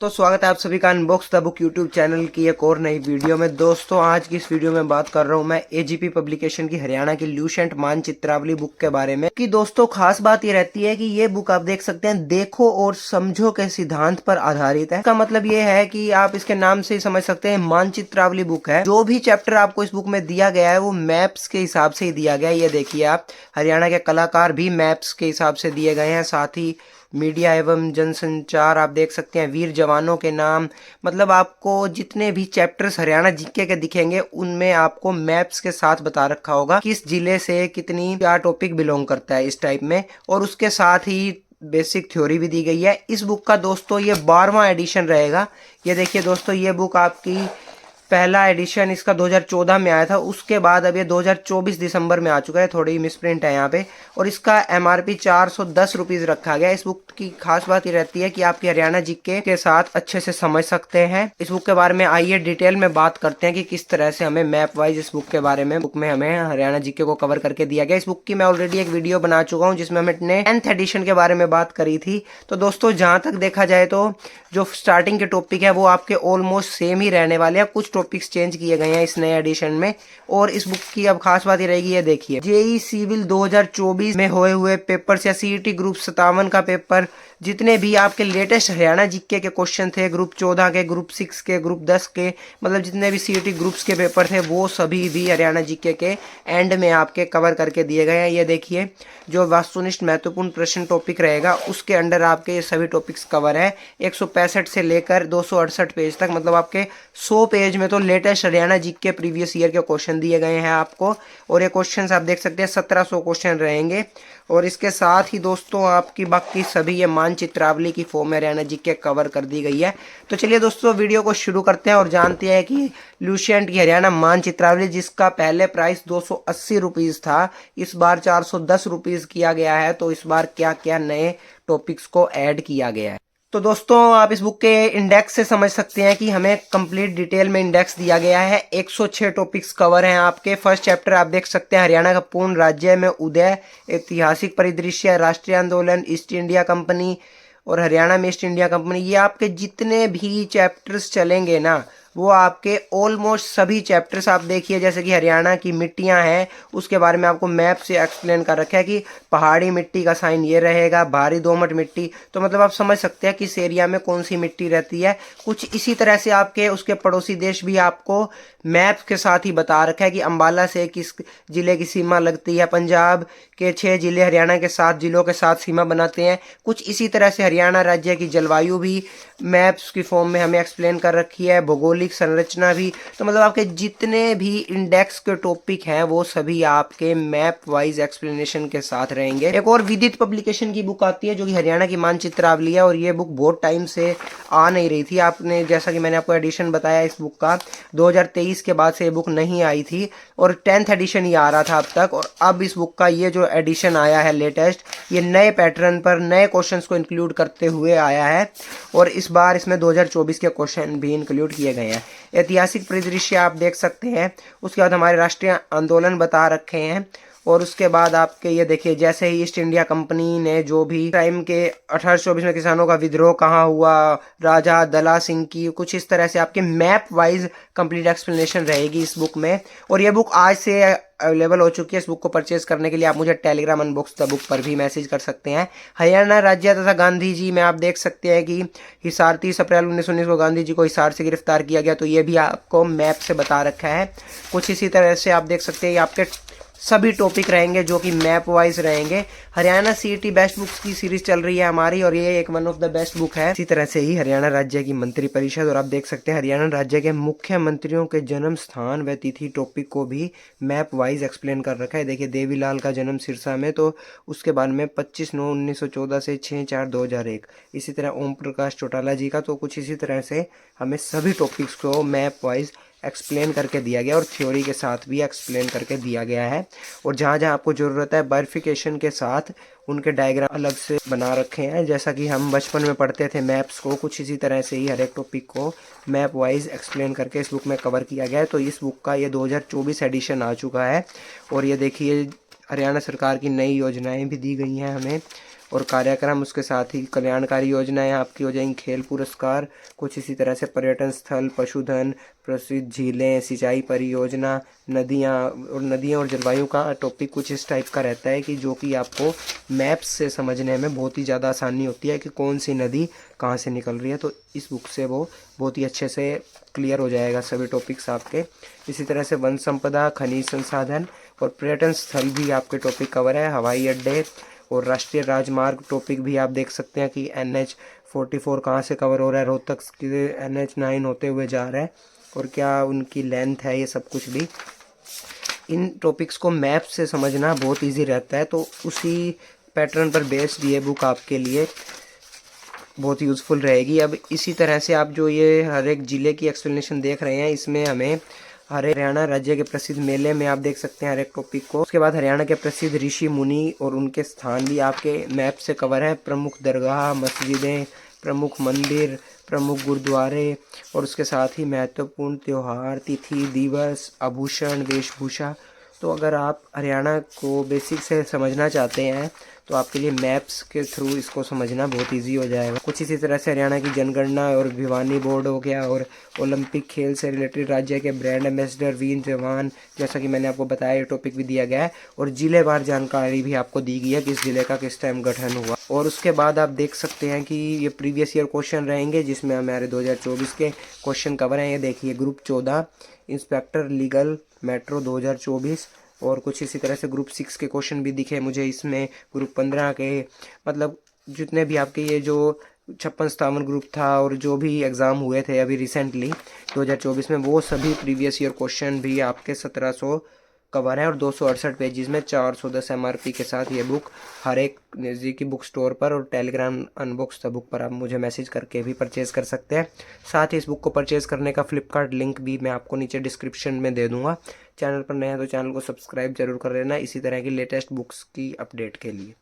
तो स्वागत है आप सभी का unbox the book YouTube channel की एक और नई वीडियो में। दोस्तों आज की इस वीडियो में बात कर रहा हूं मैं एजीपी पब्लिकेशन की हरियाणा की ल्यूसेंट मानचित्रावली बुक के बारे में। कि दोस्तों खास बात ये रहती है कि ये बुक आप देख सकते हैं देखो और समझो के सिद्धांत पर आधारित है। इसका मतलब ये है कि आप इसके नाम से ही समझ सकते हैं मानचित्रावली बुक है। जो भी चैप्टर आपको इस बुक में दिया गया है वो मैप्स के हिसाब से ही दिया गया है। ये देखिए आप, हरियाणा के कलाकार भी मैप्स के हिसाब से दिए गए हैं। साथ ही मीडिया एवं जनसंचार आप देख सकते हैं, वीर जवानों के नाम। मतलब आपको जितने भी चैप्टर्स हरियाणा जीके के दिखेंगे उनमें आपको मैप्स के साथ बता रखा होगा किस जिले से कितनी क्या टॉपिक बिलोंग करता है इस टाइप में। और उसके साथ ही बेसिक थ्योरी भी दी गई है। इस बुक का दोस्तों ये 12वां एडिशन रहेगा। ये देखिए दोस्तों, ये बुक आपकी पहला एडिशन इसका 2014 में आया था। उसके बाद अब ये 2024 दिसंबर में आ चुका है। थोड़ी मिसप्रिंट है यहाँ पे। और इसका एमआरपी 410 रुपीज रखा गया। इस बुक की खास बात ये रहती है कि आपकी हरियाणा जीके के साथ अच्छे से समझ सकते हैं। इस बुक के बारे में आइए डिटेल में बात करते हैं कि किस तरह से हमें मैप वाइज इस बुक के बारे में बुक में हमें हरियाणा जीके को कवर करके दिया गया। इस बुक की मैं ऑलरेडी एक वीडियो बना चुका हूँ जिसमें हमने 10th एडिशन के बारे में बात करी थी। तो दोस्तों जहां तक देखा जाए तो जो स्टार्टिंग के टॉपिक है वो आपके ऑलमोस्ट सेम ही रहने वाले हैं। कुछ टॉपिक्स चेंज किए गए हैं इस नए एडिशन में। और इस बुक की अब खास बात ये रहेगी, ये देखिए जेई सिविल 2024 में हुए पेपर्स या सीईटी ग्रुप 57 का पेपर, जितने भी आपके लेटेस्ट हरियाणा जीके के क्वेश्चन थे, ग्रुप 14 के, ग्रुप 6 के, ग्रुप 10 के, मतलब जितने भी सीईटी ग्रुप्स के पेपर थे वो सभी भी हरियाणा जीके के एंड में आपके कवर करके दिए गए हैं। ये देखिए जो वस्तुनिष्ठ महत्वपूर्ण प्रश्न टॉपिक रहेगा उसके अंडर आपके ये सभी टॉपिक्स कवर है। 165 से लेकर 268 पेज तक, मतलब आपके 100 पेज में तो latest Haryana GK previous year के क्वेश्चन दिए गए हैं आपको। और ये क्वेश्चंस आप देख सकते हैं 1700 क्वेश्चन रहेंगे। और इसके साथ ही दोस्तों आपकी बाकी सभी ये मानचित्रावली की फॉर्म हरियाणा जीके कवर कर दी गई है। तो चलिए दोस्तों वीडियो को शुरू करते हैं और जानते हैं कि ल्यूसेंट की हरियाणा मानचित्रावली, जिसका पहले प्राइस 280 रुपीज था, इस बार 410 रुपीज किया गया है। तो इस बार क्या क्या नए टॉपिक्स को ऐड किया गया है। तो दोस्तों आप इस बुक के इंडेक्स से समझ सकते हैं कि हमें कंप्लीट डिटेल में इंडेक्स दिया गया है। 106 टॉपिक्स कवर हैं आपके। फर्स्ट चैप्टर आप देख सकते हैं हरियाणा का पूर्ण राज्य में उदय, ऐतिहासिक परिदृश्य, राष्ट्रीय आंदोलन, ईस्ट इंडिया कंपनी और हरियाणा में ईस्ट इंडिया कंपनी। ये आपके जितने भी चैप्टर्स चलेंगे ना वो आपके ऑलमोस्ट सभी चैप्टर्स आप देखिए। जैसे कि हरियाणा की मिट्टियां हैं उसके बारे में आपको मैप से एक्सप्लेन कर रखा है कि पहाड़ी मिट्टी का साइन ये रहेगा, भारी दोमट मिट्टी। तो मतलब आप समझ सकते हैं किस एरिया में कौन सी मिट्टी रहती है। कुछ इसी तरह से आपके उसके पड़ोसी देश भी आपको मैप के साथ ही बता रखा है कि अंबाला से किस जिले की सीमा लगती है। पंजाब के 6 जिले हरियाणा के 7 जिलों के साथ सीमा बनाते हैं। कुछ इसी तरह से हरियाणा राज्य की जलवायु भी मैप्स की फॉर्म में हमें एक्सप्लेन कर रखी है, भौगोलिक संरचना भी। तो मतलब आपके जितने भी इंडेक्स के टॉपिक हैं वो सभी आपके मैप वाइज एक्सप्लेनेशन के साथ रहेंगे। एक और विदित पब्लिकेशन की बुक आती है जो कि हरियाणा की मानचित्रावली है, और ये बुक बहुत टाइम से आ नहीं रही थी। आपने जैसा कि मैंने आपको एडिशन बताया इस बुक का 2023 के बाद से ये बुक नहीं आई थी और 10th एडिशन ही आ रहा था अब तक। और अब इस बुक का ये जो एडिशन आया है लेटेस्ट, ये नए पैटर्न पर नए क्वेश्चंस को इंक्लूड करते हुए आया है। और इस बार इसमें 2024 के क्वेश्चन भी इंक्लूड किए गए हैं। ऐतिहासिक परिदृश्य आप देख सकते हैं। उसके बाद हमारे राष्ट्रीय आंदोलन बता रखे हैं। और उसके बाद आपके ये देखिए जैसे ही ईस्ट इंडिया कंपनी ने जो भी टाइम के 1824 में किसानों का विद्रोह कहाँ हुआ, राजा दला सिंह की, कुछ इस तरह से आपके मैप वाइज कंप्लीट एक्सप्लेनेशन रहेगी इस बुक में। और ये बुक आज से अवेलेबल हो चुकी है। इस बुक को परचेज करने के लिए आप मुझे टेलीग्राम अनबॉक्स द बुक पर भी मैसेज कर सकते हैं। हरियाणा राज्य तथा गांधी जी में आप देख सकते हैं कि हिसार 30 अप्रैल 1919 को गांधी जी को हिसार से गिरफ्तार किया गया। तो ये भी आपको मैप से बता रखा है। कुछ इसी तरह से आप देख सकते हैं आपके सभी टॉपिक रहेंगे जो कि मैप वाइज रहेंगे। हरियाणा सीईटी बेस्ट बुक्स की सीरीज चल रही है हमारी और ये एक one of the best book है। इसी तरह से ही हरियाणा राज्य की मंत्री परिषद, और आप देख सकते हैं हरियाणा राज्य के मुख्यमंत्रियों के जन्म स्थान व तिथि टॉपिक को भी मैप वाइज एक्सप्लेन कर रखा है। देखिए देवीलाल का जन्म सिरसा में, तो उसके बाद में 25/9/1914 से 6/4/2001। इसी तरह ओम प्रकाश चौटाला जी का। तो कुछ इसी तरह से हमें सभी टॉपिक्स को मैप वाइज एक्सप्लेन करके दिया गया और थ्योरी के साथ भी एक्सप्लेन करके दिया गया है। और जहाँ जहाँ आपको ज़रूरत है बाइफिकेशन के साथ उनके डायग्राम अलग से बना रखे हैं। जैसा कि हम बचपन में पढ़ते थे मैप्स को, कुछ इसी तरह से ही हर एक टॉपिक को मैप वाइज एक्सप्लेन करके इस बुक में कवर किया गया है। तो इस बुक का ये 2024 एडिशन आ चुका है। और ये देखिए हरियाणा सरकार की नई योजनाएं भी दी गई हैं हमें। और कार्यक्रम, उसके साथ ही कल्याणकारी योजनाएं आपकी हो जाएंगी, खेल पुरस्कार, कुछ इसी तरह से पर्यटन स्थल, पशुधन, प्रसिद्ध झीलें, सिंचाई परियोजना, नदियाँ और जलवायु का टॉपिक कुछ इस टाइप का रहता है कि जो कि आपको मैप्स से समझने में बहुत ही ज़्यादा आसानी होती है कि कौन सी नदी कहाँ से निकल रही है। तो इस बुक से वो बहुत ही अच्छे से क्लियर हो जाएगा सभी टॉपिक्स आपके। इसी तरह से वन संपदा, खनिज संसाधन और पर्यटन स्थल भी आपके टॉपिक कवर है। हवाई अड्डे और राष्ट्रीय राजमार्ग टॉपिक भी आप देख सकते हैं कि NH44 कहाँ से कवर हो रहा है, रोहतक के NH9 होते हुए जा रहा है और क्या उनकी लेंथ है, ये सब कुछ भी। इन टॉपिक्स को मैप से समझना बहुत इजी रहता है, तो उसी पैटर्न पर बेस्ड ये बुक आपके लिए बहुत यूज़फुल रहेगी। अब इसी तरह से आप जो ये हर एक ज़िले की एक्सप्लेनेशन देख रहे हैं, इसमें हमें हरियाणा राज्य के प्रसिद्ध मेले में आप देख सकते हैं हर एक टॉपिक को। उसके बाद हरियाणा के प्रसिद्ध ऋषि मुनि और उनके स्थान भी आपके मैप से कवर है। प्रमुख दरगाह, मस्जिदें, प्रमुख मंदिर, प्रमुख गुरुद्वारे और उसके साथ ही महत्वपूर्ण त्यौहार, तिथि, दिवस, आभूषण, वेशभूषा। तो अगर आप हरियाणा को बेसिक से समझना चाहते हैं तो आपके लिए मैप्स के थ्रू इसको समझना बहुत इजी हो जाएगा। कुछ इसी तरह से हरियाणा की जनगणना और भिवानी बोर्ड हो गया, और ओलंपिक खेल से रिलेटेड राज्य के ब्रांड एम्बेसडर, वीर जवान, जैसा कि मैंने आपको बताया ये टॉपिक भी दिया गया है। और जिलेवार जानकारी भी आपको दी गई है किस जिले का किस टाइम गठन हुआ। और उसके बाद आप देख सकते हैं कि ये प्रीवियस ईयर क्वेश्चन रहेंगे जिसमें हमारे 2024 के क्वेश्चन कवर हैं। ये देखिए, ग्रुप 14 इंस्पेक्टर लीगल मेट्रो 2024, और कुछ इसी तरह से ग्रुप 6 के क्वेश्चन भी दिखे मुझे इसमें। ग्रुप 15 के, मतलब जितने भी आपके ये जो 56-57 ग्रुप था और जो भी एग्ज़ाम हुए थे अभी रिसेंटली 2024 में, वो सभी प्रीवियस ईयर क्वेश्चन भी आपके 1700 कवर है। और 268 पेजेस में 410 MRP के साथ ये बुक हर एक नज़दीकी बुक स्टोर पर और टेलीग्राम अनबॉक्स द बुक पर आप मुझे मैसेज करके भी परचेज़ कर सकते हैं। साथ ही इस बुक को परचेज़ करने का फ्लिपकार्ट लिंक भी मैं आपको नीचे डिस्क्रिप्शन में दे दूँगा। चैनल पर नए हैं तो चैनल को सब्सक्राइब जरूर कर लेना इसी तरह की लेटेस्ट बुक्स की अपडेट के लिए।